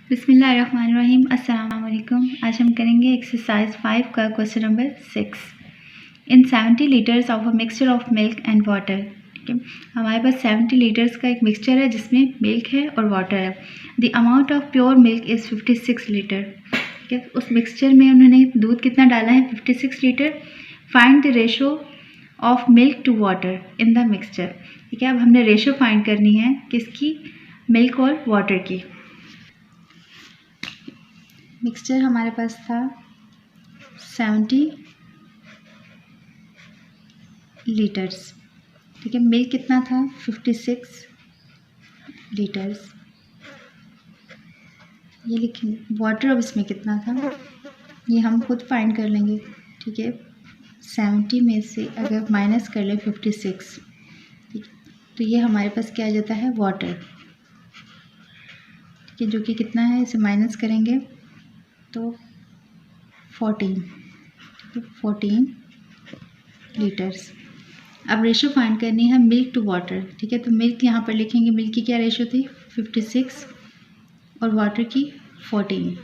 बिस्मिल्लाहिर्रहमानिर्रहीम। अस्सलाम वालेकुम। आज हम करेंगे एक्सरसाइज 5 का question number 6। In 70 litres of a mixture of milk and water. ठीक है, हमारे पास 70 लीटर्स का एक मिक्सचर है जिसमें मिल्क है और वाटर है। The amount of pure milk is 56 litre. ठीक है, उस मिक्सचर में उन्होंने दूध कितना डाला है? 56 litre. Find the ratio of milk to water in the mixture. ठीक है, अब हमने रेशो फाइंड करनी है किसकी? मिल्क और वाटर की। मिक्सचर हमारे पास था 70 लीटर्स। ठीक है, मिल्क कितना था? 56 लीटर्स। ये लिखेंगे। वाटर अब इसमें कितना था ये हम खुद फाइंड कर लेंगे। ठीक है, 70 में से अगर माइनस कर ले 56, ठीक है, तो ये हमारे पास क्या आ जाता है? वाटर। ठीक है, जो कि कितना है? इसे माइनस करेंगे तो 14। 14 लीटर्स। अब रेशो फाइंड करनी है मिल्क टू वाटर। ठीक है, तो मिल्क यहाँ पर लिखेंगे। मिल्क की क्या रेशो थी? 56 और वाटर की 14।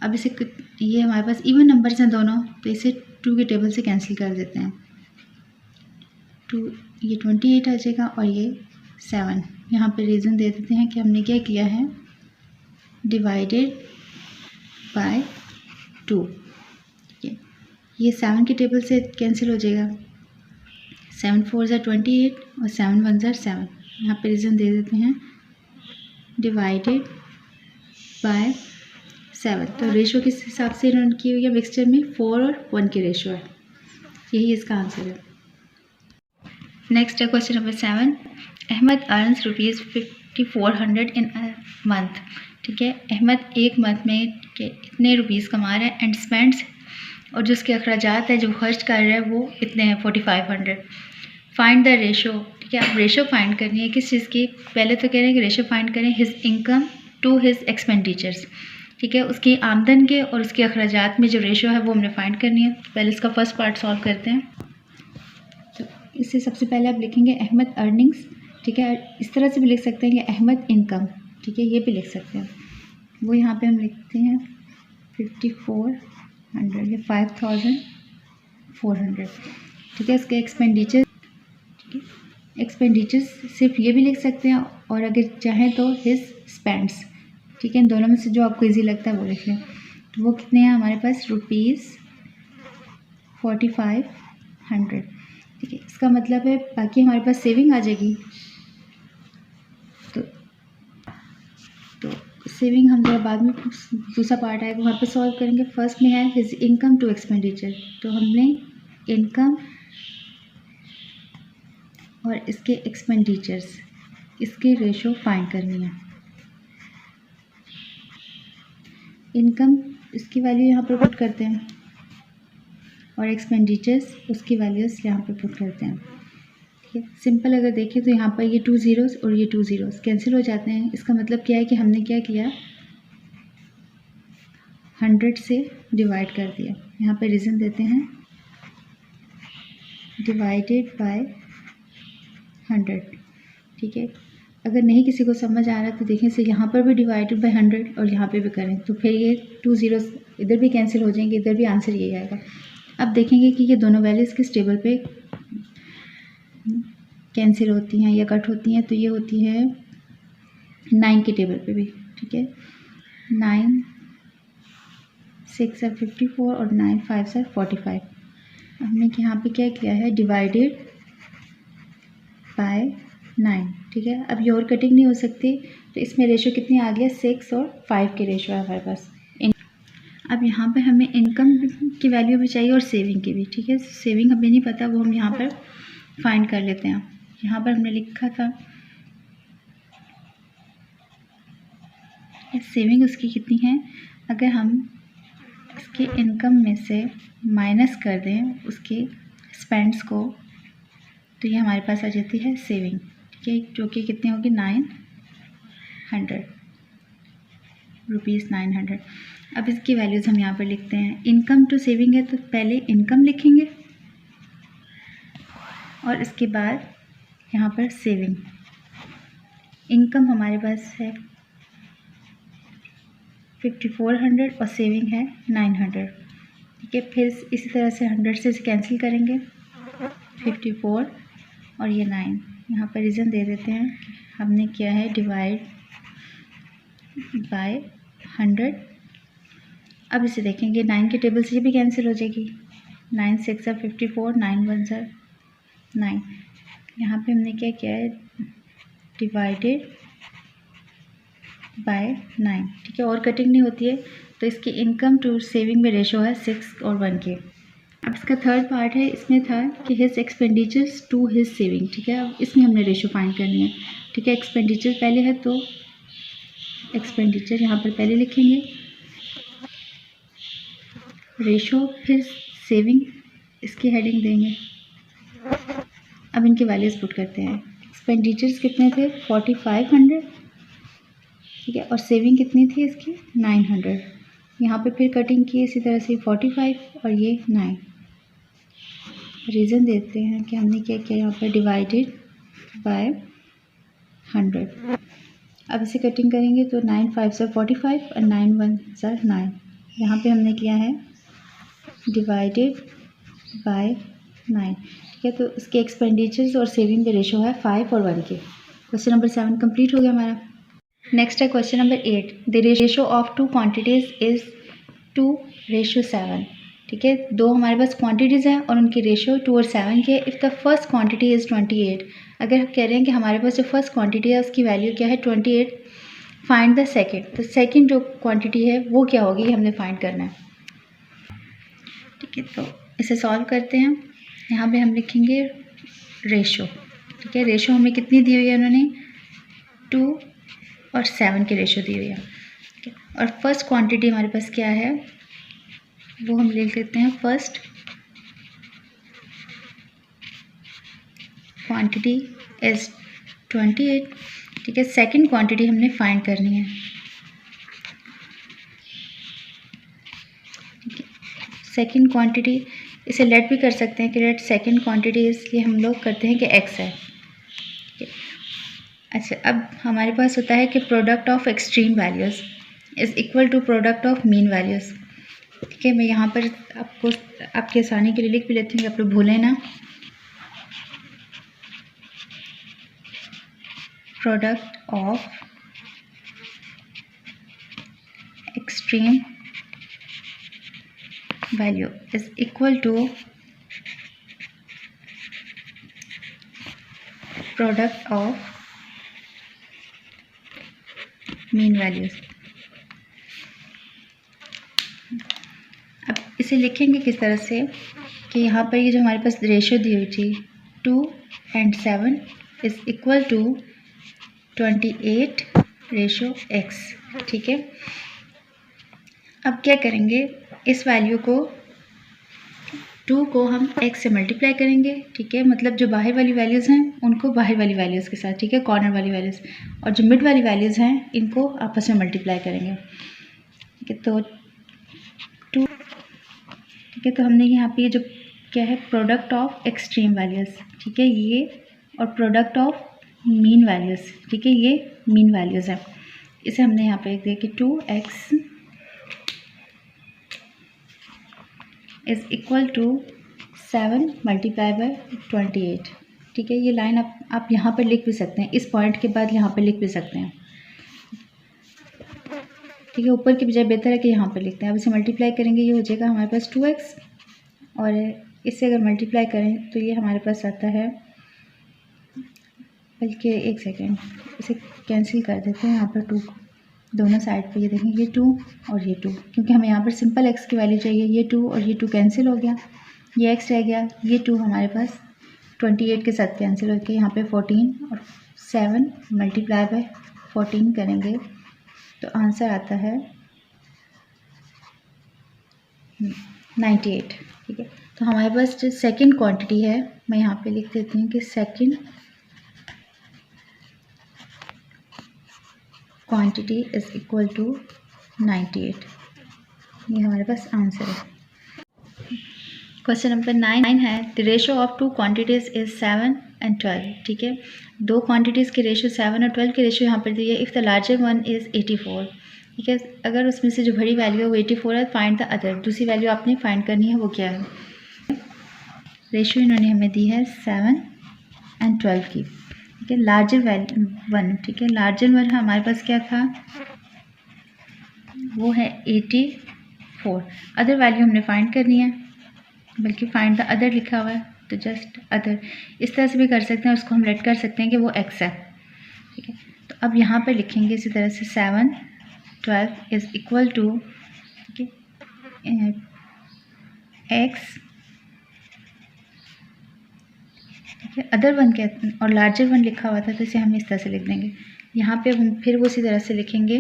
अब इसे ये हमारे पास इवन नंबर्स हैं दोनों, तो इसे 2 के टेबल से कैंसिल कर देते हैं। 2 ये 28 आ जाएगा और ये 7। यहाँ पे रीज़न दे देते हैं कि हमने क्या किया है? Divided by 2। ठीक है, ये 7 के टेबल से कैंसिल हो जाएगा। 7 4 ज़ा 28 और 7 1 ज़ा 7। यहाँ पे रीज़न दे देते हैं डिवाइडेड बाय 7। तो रेशो किस हिसाब से रन की हुई है? मिक्सचर में 4 और 1 की रेशो है। यही इसका आंसर है। नेक्स्ट है question number 7। Ahmed earns ₹5400 in a month. ठीक है, अहमद एक मंथ में इतने रुपीज़ कमा रहा है एंड स्पेंड्स, और जो उसके अखराजात है जो खर्च कर रहा है वो इतने हैं 4500। Find the ratio. ठीक है, अब रेशो फाइंड करनी है किस चीज़ की? पहले तो कह रहे हैं कि रेशो फाइंड करें his income to his expenditures. ठीक है, उसकी आमदन के और उसके अखराजात में जो रेशो है वो हमने फाइंड करनी है। पहले इसका फर्स्ट पार्ट सॉल्व करते हैं। तो इससे सबसे पहले आप लिखेंगे अहमद अर्निंग्स। ठीक है, इस तरह से भी लिख सकते हैं कि अहमद इनकम। ठीक है, ये भी लिख सकते हैं। वो यहाँ पे हम लिखते हैं 5400 या 5400। ठीक है, इसके एक्सपेंडिचर। ठीक है, एक्सपेंडिचर्स सिर्फ ये भी लिख सकते हैं, और अगर चाहें तो हिज स्पेंड्स। ठीक है, इन दोनों में से जो आपको इजी लगता है वो लिख लें। तो वो कितने हैं हमारे पास? ₹4500। ठीक है, इसका मतलब है बाकी हमारे पास सेविंग आ जाएगी। तो सेविंग हम जरा बाद में दूसरा पार्ट आएगा वहाँ पे सॉल्व करेंगे। फर्स्ट में है हिज इनकम टू एक्सपेंडिचर। तो हमने इनकम और इसके एक्सपेंडिचर्स, इसकी रेशो फाइंड करनी है। इनकम इसकी वैल्यू यहाँ पर पुट करते हैं और एक्सपेंडिचर्स उसकी वैल्यूज़ यहाँ पर पुट करते हैं। ठीक है, सिंपल अगर देखें तो यहाँ पर ये 2 ज़ीरोज़ और ये 2 ज़ीरोज़ कैंसिल हो जाते हैं। इसका मतलब क्या है कि हमने क्या किया? 100 से डिवाइड कर दिया। यहाँ पे रीज़न देते हैं डिवाइडेड बाय 100। ठीक है, अगर नहीं किसी को समझ आ रहा तो देखें से यहाँ पर भी डिवाइडेड बाय 100 और यहाँ पे भी करें तो फिर ये 2 ज़ीरोज़ इधर भी कैंसिल हो जाएंगे, इधर भी आंसर यही आएगा। अब देखेंगे कि ये दोनों वैल्यूज़ किस टेबल पे कैंसिल होती हैं या कट होती हैं। तो ये होती है 9 के टेबल पे भी। ठीक है, 9 6 are 54 और 9 5 are 45। हमने यहाँ पे क्या किया है? Divided by 9। ठीक है, अब ये और कटिंग नहीं हो सकती, तो इसमें रेशो कितनी आ गया? 6 और 5 की रेशो है हमारे पास। अब यहाँ पे हमें इनकम की वैल्यू भी चाहिए और सेविंग की भी। ठीक है, सेविंग हमें नहीं पता, वो हम यहाँ पर फाइंड कर लेते हैं। यहाँ पर हमने लिखा था सेविंग उसकी कितनी है? अगर हम इसके इनकम में से माइनस कर दें उसके स्पेंड्स को, तो ये हमारे पास आ जाती है सेविंग। ठीक है, जो कि कितनी होगी? 900 रुपीज़ 900। अब इसकी वैल्यूज़ हम यहाँ पर लिखते हैं। इनकम टू सेविंग है तो पहले इनकम लिखेंगे और इसके बाद यहाँ पर सेविंग। इनकम हमारे पास है 5400 और सेविंग है 900। ठीक है, फिर इसी तरह से 100 से कैंसिल करेंगे, 54 और ये 9। यहाँ पर रीज़न दे देते हैं कि हमने किया है डिवाइड बाय 100। अब इसे देखेंगे 9 के टेबल से ये भी कैंसिल हो जाएगी, 9 6 54, 9 1 9। यहाँ पे हमने क्या किया है, डिवाइडेड बाय 9। ठीक है, और कटिंग नहीं होती है, तो इसकी इनकम टू सेविंग में रेशो है 6 और 1 के। अब इसका थर्ड पार्ट है, इसमें था कि his expenditures to his saving. ठीक है, अब इसमें हमने रेशो फाइंड करनी है। ठीक है, एक्सपेंडिचर पहले है तो एक्सपेंडिचर यहाँ पर पहले लिखेंगे, रेशो फिर सेविंग, इसकी हेडिंग देंगे। अब इनके वैल्यूज़ पुट करते हैं। एक्सपेंडिचर्स कितने थे, 4500। ठीक है, और सेविंग कितनी थी इसकी, 900। यहाँ पे फिर कटिंग की इसी तरह से 45 और ये 9। रीज़न देते हैं कि हमने क्या किया, यहाँ पर डिवाइडेड बाय 100। अब इसे कटिंग करेंगे तो 9 5 45 और 9 1 9। यहाँ पे हमने किया है डिवाइडेड बाय 9। ठीक है, तो इसके एक्सपेंडिचर्स और सेविंग का रेशो है 5 और 1 के। क्वेश्चन नंबर 7 कंप्लीट हो गया हमारा। नेक्स्ट है question number 8। The ratio of two quantities is 2:7। ठीक है, दो हमारे पास क्वांटिटीज़ हैं और उनकी रेशो 2 और 7 के। If the first quantity is 28। अगर हम कह रहे हैं कि हमारे पास जो फर्स्ट क्वांटिटी है उसकी वैल्यू क्या है, 28, फाइंड द सेकेंड। तो सेकेंड जो क्वांटिटी है वो क्या होगी, हमने फाइंड करना है। ठीक है, तो इसे सॉल्व करते हैं। यहाँ पे हम लिखेंगे रेशो। ठीक है, रेशो हमें कितनी दी हुई है, उन्होंने 2 और 7 की रेशो दी हुई है। ठीक है, और फर्स्ट क्वांटिटी हमारे पास क्या है, वो हम लिख लेते हैं फर्स्ट क्वांटिटी इज 28। ठीक है, सेकंड क्वांटिटी हमने फाइंड करनी है। ठीक है, सेकंड क्वांटिटी इसे लेट भी कर सकते हैं कि लेट सेकंड क्वांटिटी, इसलिए हम लोग करते हैं कि x है। अच्छा, अब हमारे पास होता है कि product of extreme values is equal to product of mean values. ठीक है, मैं यहाँ पर आपको आपके आसानी के लिए लिख भी लेती हूँ, आप लोग भूलें ना। Product of extreme value is equal to product of mean values. अब इसे लिखेंगे किस तरह से कि यहाँ पर ये जो हमारे पास रेशो दी हुई थी 2 और 7 is equal to 28 ratio x। ठीक है, अब क्या करेंगे, इस वैल्यू को 2 को हम x से मल्टीप्लाई करेंगे। ठीक है, मतलब जो बाहर वाली वैल्यूज़ हैं उनको बाहर वाली वैल्यूज़ के साथ, ठीक है, कॉर्नर वाली वैल्यूज़, और जो मिड वाली वैल्यूज़ हैं इनको आपस में मल्टीप्लाई करेंगे। ठीक है, तो 2। ठीक है, तो हमने यहाँ पे जो क्या है, प्रोडक्ट ऑफ एक्सट्रीम वैल्यूज़। ठीक है, ये और प्रोडक्ट ऑफ मीन वैल्यूज़। ठीक है, ये मीन वैल्यूज़ है। इसे हमने यहाँ पे लिख दिया कि 2x is equal to 7 multiply by 28। ठीक है, ये लाइन आप यहाँ पर लिख भी सकते हैं, इस पॉइंट के बाद यहाँ पर लिख भी सकते हैं। ठीक है, ऊपर की बजाय बेहतर है कि यहाँ पर लिखते हैं। अब इसे मल्टीप्लाई करेंगे, ये हो जाएगा हमारे पास 2x, और इससे अगर मल्टीप्लाई करें तो ये हमारे पास आता है, बल्कि एक सेकेंड, इसे कैंसिल कर देते हैं यहाँ पर 2 को दोनों साइड पे। ये देखें, ये 2 और ये 2, क्योंकि हमें यहाँ पर सिंपल x की वैल्यू चाहिए। ये 2 और ये 2 कैंसिल हो गया, ये x रह गया, ये 2 हमारे पास 28 के साथ कैंसिल होकर यहाँ पे 14 और 7 मल्टीप्लाई बाय 14 करेंगे तो आंसर आता है 98। ठीक है, तो हमारे पास जो सेकंड क्वांटिटी है, मैं यहाँ पे लिख देती हूँ कि second quantity is equal to 98। ये हमारे पास आंसर है। क्वेश्चन नंबर 9 है, the ratio of two quantities is 7 and 12। ठीक है, दो क्वांटिटीज़ के रेशो 7 और 12 के रेशो यहाँ पर दी है। If the larger one is 84। ठीक है। अगर उसमें से जो बड़ी वैल्यू है वो 84 है, फाइंड द अदर, दूसरी वैल्यू आपने फाइंड करनी है, वो क्या है। रेशियो इन्होंने हमें दी है 7 और 12 की, ठीक है। लार्जर वैल्यू 1, ठीक है। लार्जर वन हमारे पास क्या था, वो है 84। अदर वैल्यू हमने फाइंड करनी है, बल्कि फाइंड द अदर लिखा हुआ है, तो जस्ट अदर इस तरह से भी कर सकते हैं, उसको हम लेट कर सकते हैं कि वो एक्स है, ठीक है। तो अब यहाँ पर लिखेंगे इसी तरह से 7 12 इज इक्वल टू, ठीक है, एक्स, ठीक है। अदर वन क्या और लार्जर वन लिखा हुआ था, तो इसे हम इस तरह से लिख देंगे। यहाँ पे हम फिर वो इसी तरह से लिखेंगे,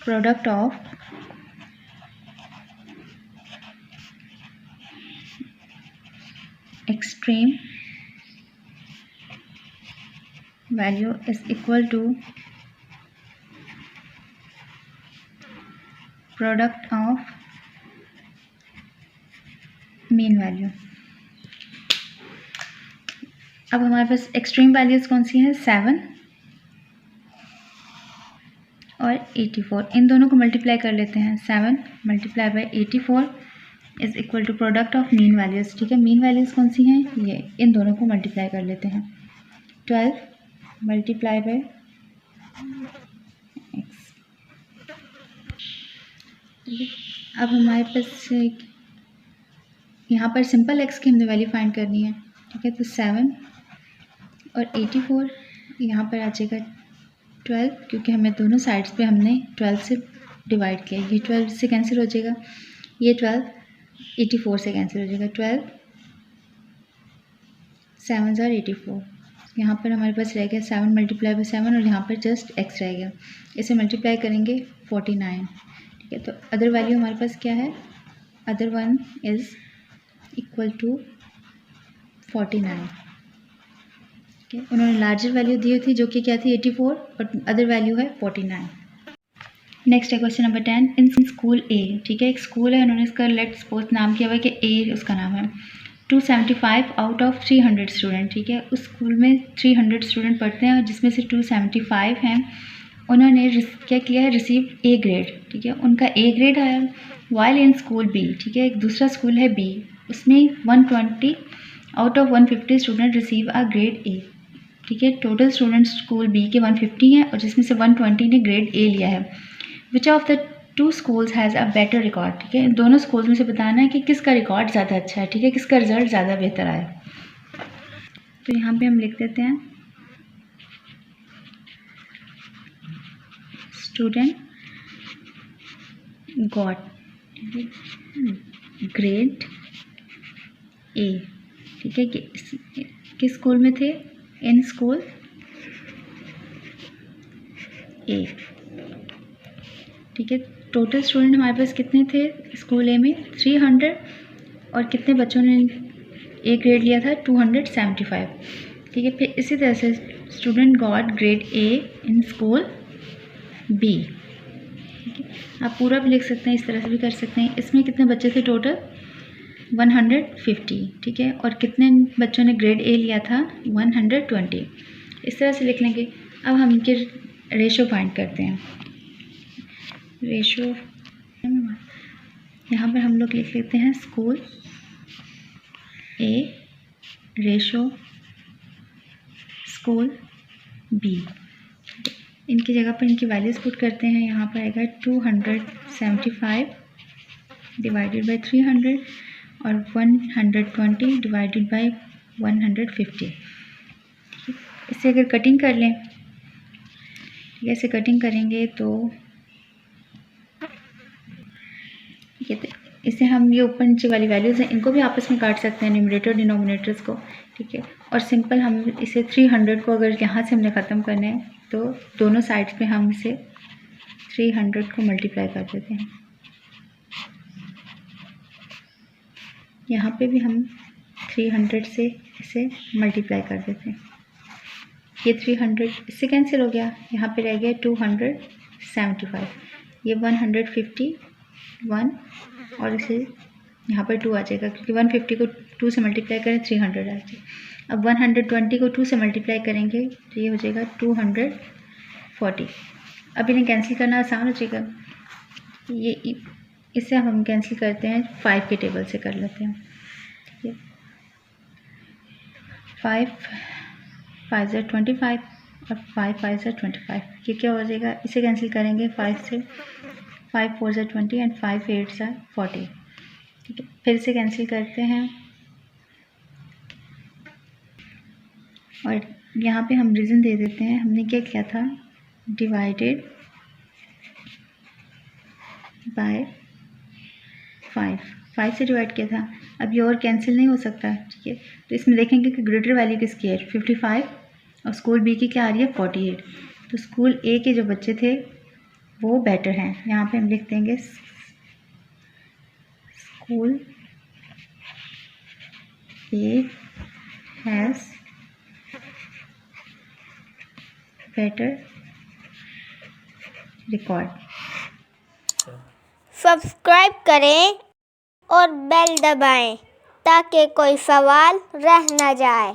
product of extreme value is equal to product of mean value. अब हमारे पास एक्सट्रीम वैल्यूज़ कौन सी हैं, 7 और 84। इन दोनों को मल्टीप्लाई कर लेते हैं, 7 multiply by 84 is equal to product of mean values, ठीक है। मीन वैल्यूज़ कौन सी हैं, ये, इन दोनों को मल्टीप्लाई कर लेते हैं, 12 मल्टीप्लाई बाई एक्स। अब हमारे पास यहाँ पर सिंपल एक्स की हमने वैल्यू फाइंड करनी है, ठीक है। तो 7 और 84, यहाँ पर आ जाएगा 12, क्योंकि हमें दोनों साइड्स पे हमने 12 से डिवाइड किया, ये 12 से कैंसिल हो जाएगा, ये 12 84 से कैंसिल हो जाएगा, 12 7 और 84। यहाँ पर हमारे पास रह गया 7 मल्टीप्लाई बाई 7 और यहाँ पर जस्ट x रह गया, इसे मल्टीप्लाई करेंगे 49, ठीक है। तो अदर वैल्यू हमारे पास क्या है, other one is equal to 49, ठीक है। उन्होंने लार्जर वैल्यू दी हुई थी जो कि क्या थी 84 और अदर वैल्यू है 49। नेक्स्ट है क्वेश्चन नंबर 10, इन स्कूल ए, ठीक है। एक स्कूल है, उन्होंने इसका लेट सपोज नाम किया हुआ है कि ए उसका नाम है। 275 आउट ऑफ 300 स्टूडेंट, ठीक है। उस स्कूल में 300 स्टूडेंट पढ़ते हैं और जिसमें से 275 हैं, उन्होंने क्या किया है, रिसीव ए ग्रेड, ठीक है। उनका ए ग्रेड आया। वाइल इन स्कूल बी, ठीक है, एक दूसरा स्कूल है बी, उसमें 120 out of 150 student receive a grade A, ठीक है। टोटल स्टूडेंट स्कूल बी के 150 हैं और जिसमें से 120 ने ग्रेड ए लिया है। Which of the two schools has a better record, ठीक है। इन दोनों स्कूल्स में से बताना है कि किसका रिकॉर्ड ज़्यादा अच्छा है, ठीक है, किसका रिजल्ट ज़्यादा बेहतर आया। तो यहाँ पे हम लिख देते हैं स्टूडेंट गॉट ग्रेड ए, ठीक है। किस स्कूल में थे, इन स्कूल ए, ठीक है। टोटल स्टूडेंट हमारे पास कितने थे स्कूल ए में, 300, और कितने बच्चों ने ए ग्रेड लिया था, 275, ठीक है। फिर इसी तरह से student got grade A in school B, ठीक है। आप पूरा भी लिख सकते हैं, इस तरह से भी कर सकते हैं। इसमें कितने बच्चे थे टोटल, 150, ठीक है, और कितने बच्चों ने ग्रेड ए लिया था, 120, इस तरह से लिख लेंगे। अब हम इनके रेशो फाइंड करते हैं। रेशो यहाँ पर हम लोग लिख लेते हैं स्कूल ए रेशो स्कूल बी, इनकी जगह पर इनकी वैल्यूज़ पुट करते हैं। यहाँ पर आएगा 275 डिवाइडेड बाई 300 और 120 डिवाइडेड बाई 150, ठीक है। इससे अगर कटिंग कर लें, ठीक है, ऐसे कटिंग करेंगे तो ठीक है, तो इसे हम ये ऊपर नीचे वाली वैल्यूज़ हैं इनको भी आपस में काट सकते हैं, न्यूमरेटर डिनोमिनेटर्स को, ठीक है। और सिंपल हम इसे 300 को अगर यहाँ से हमने ख़त्म करना है तो दोनों साइड्स पे हम इसे 300 को मल्टीप्लाई कर देते हैं। यहाँ पे भी हम 300 से इसे मल्टीप्लाई कर देते हैं। ये 300 इससे कैंसिल हो गया, यहाँ पे रह गया 275, ये 151 और इसे यहाँ पर 2 आ जाएगा क्योंकि 150 को 2 से मल्टीप्लाई करें 300 आ जाएगा। अब 120 को 2 से मल्टीप्लाई करेंगे तो ये हो जाएगा 240। अब इन्हें कैंसिल करना आसान हो जाएगा, ये इसे हम कैंसिल करते हैं 5 के टेबल से कर लेते हैं। ठीक है, 5 5 ज़ा 25 और 5 5 ज़ा 25, ये क्या हो जाएगा, इसे कैंसिल करेंगे 5 से, 5 4 ज़ा 20 एंड 5 8 ज़ा 40। ठीक है, फिर से कैंसिल करते हैं और यहाँ पे हम रीज़न दे देते हैं। हमने क्या किया था, डिवाइडेड बाय 5 से डिवाइड किया था। अब ये और कैंसिल नहीं हो सकता। ठीक है, तो इसमें देखेंगे कि ग्रेटर वैल्यू किसकी है, 55, और स्कूल बी की क्या आ रही है, 48। तो स्कूल ए के जो बच्चे थे वो बेटर हैं। यहाँ पे हम लिख देंगे school A has better record. Subscribe करें और बेल दबाएं ताकि कोई सवाल रह न जाए।